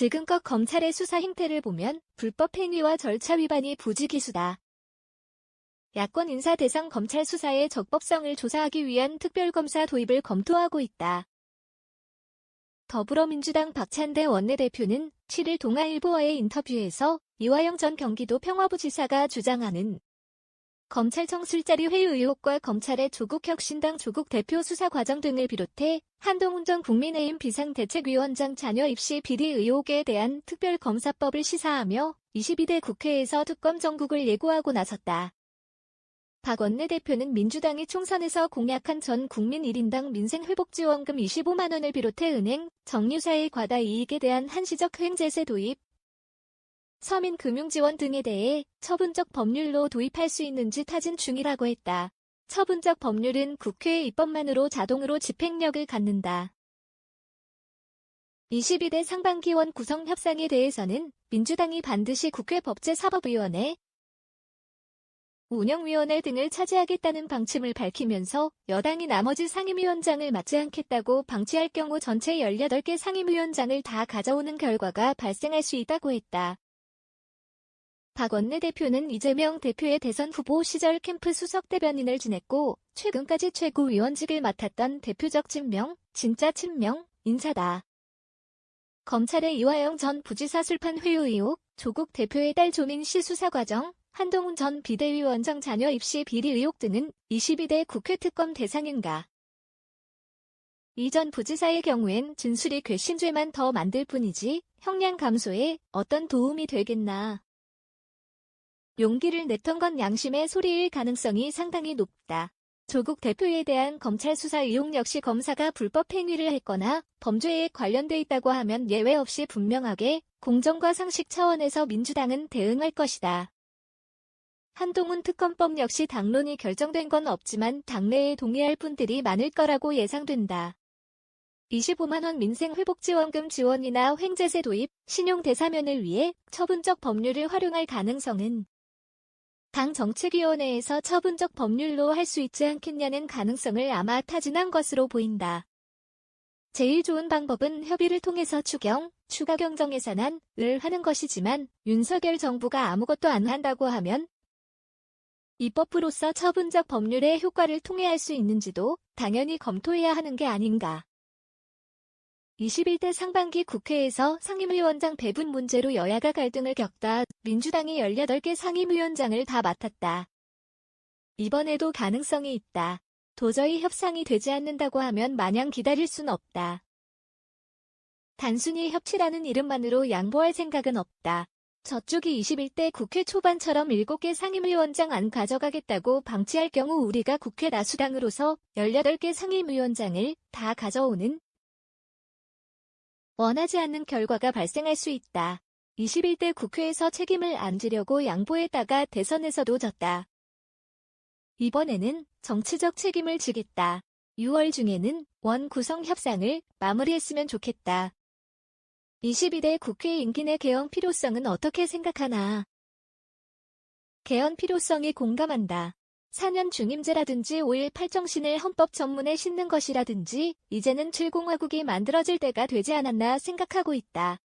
지금껏 검찰의 수사 행태를 보면 불법 행위와 절차 위반이 부지기수다. 야권 인사 대상 검찰 수사의 적법성을 조사하기 위한 특별검사 도입을 검토하고 있다. 더불어민주당 박찬대 원내대표는 7일 동아일보와의 인터뷰에서 이화영 전 경기도 평화부지사가 주장하는 검찰청 술자리 회의 의혹과 검찰의 조국혁신당 조국 대표 수사 과정 등을 비롯해 한동훈 전 국민의힘 비상대책위원장 자녀 입시 비리 의혹에 대한 특별검사법을 시사하며 22대 국회에서 특검 정국을 예고하고 나섰다. 박 원내대표는 민주당이 총선에서 공약한 전 국민 1인당 민생회복지원금 25만 원을 비롯해 은행, 정유사의 과다 이익에 대한 한시적 횡재세 도입, 서민금융지원 등에 대해 처분적 법률로 도입할 수 있는지 타진 중이라고 했다. 처분적 법률은 국회의 입법만으로 자동으로 집행력을 갖는다. 22대 상반기원 구성 협상에 대해서는 민주당이 반드시 국회 법제사법위원회, 운영위원회 등을 차지하겠다는 방침을 밝히면서 여당이 나머지 상임위원장을 맡지 않겠다고 방치할 경우 전체 18개 상임위원장을 다 가져오는 결과가 발생할 수 있다고 했다. 박 원내대표는 이재명 대표의 대선 후보 시절 캠프 수석대변인을 지냈고 최근까지 최고위원직을 맡았던 대표적 친명, 진짜 친명, 인사다. 검찰의 이화영 전 부지사 술판 회유 의혹, 조국 대표의 딸 조민 씨 수사 과정, 한동훈 전 비대위원장 자녀 입시 비리 의혹 등은 22대 국회 특검 대상인가. 이 전 부지사의 경우엔 진술이 괘씸죄만 더 만들 뿐이지 형량 감소에 어떤 도움이 되겠나. 용기를 냈던 건 양심의 소리일 가능성이 상당히 높다. 조국 대표에 대한 검찰 수사 의혹 역시 검사가 불법 행위를 했거나 범죄에 관련돼 있다고 하면 예외 없이 분명하게 공정과 상식 차원에서 민주당은 대응할 것이다. 한동훈 특검법 역시 당론이 결정된 건 없지만 당내에 동의할 분들이 많을 거라고 예상된다. 25만 원 민생회복지원금 지원이나 횡재세 도입, 신용대사면을 위해 처분적 법률을 활용할 가능성은 당 정책위원회에서 처분적 법률로 할 수 있지 않겠냐는 가능성을 아마 타진한 것으로 보인다. 제일 좋은 방법은 협의를 통해서 추가 경정 예산안을 하는 것이지만 윤석열 정부가 아무것도 안 한다고 하면 입법부로서 처분적 법률의 효과를 통해할 수 있는지도 당연히 검토해야 하는 게 아닌가. 21대 상반기 국회에서 상임위원장 배분 문제로 여야가 갈등을 겪다 민주당이 18개 상임위원장을 다 맡았다. 이번에도 가능성이 있다. 도저히 협상이 되지 않는다고 하면 마냥 기다릴 순 없다. 단순히 협치라는 이름만으로 양보할 생각은 없다. 저쪽이 21대 국회 초반처럼 7개 상임위원장 안 가져가겠다고 방치할 경우 우리가 국회 다수당으로서 18개 상임위원장을 다 가져오는 원하지 않는 결과가 발생할 수 있다. 21대 국회에서 책임을 안 지려고 양보했다가 대선에서도 졌다. 이번에는 정치적 책임을 지겠다. 6월 중에는 원 구성 협상을 마무리했으면 좋겠다. 22대 국회 임기 내 개헌 필요성은 어떻게 생각하나? 개헌 필요성이 공감한다. 4년 중임제라든지 5.18 정신을 헌법 전문에 싣는 것이라든지 이제는 7공화국이 만들어질 때가 되지 않았나 생각하고 있다.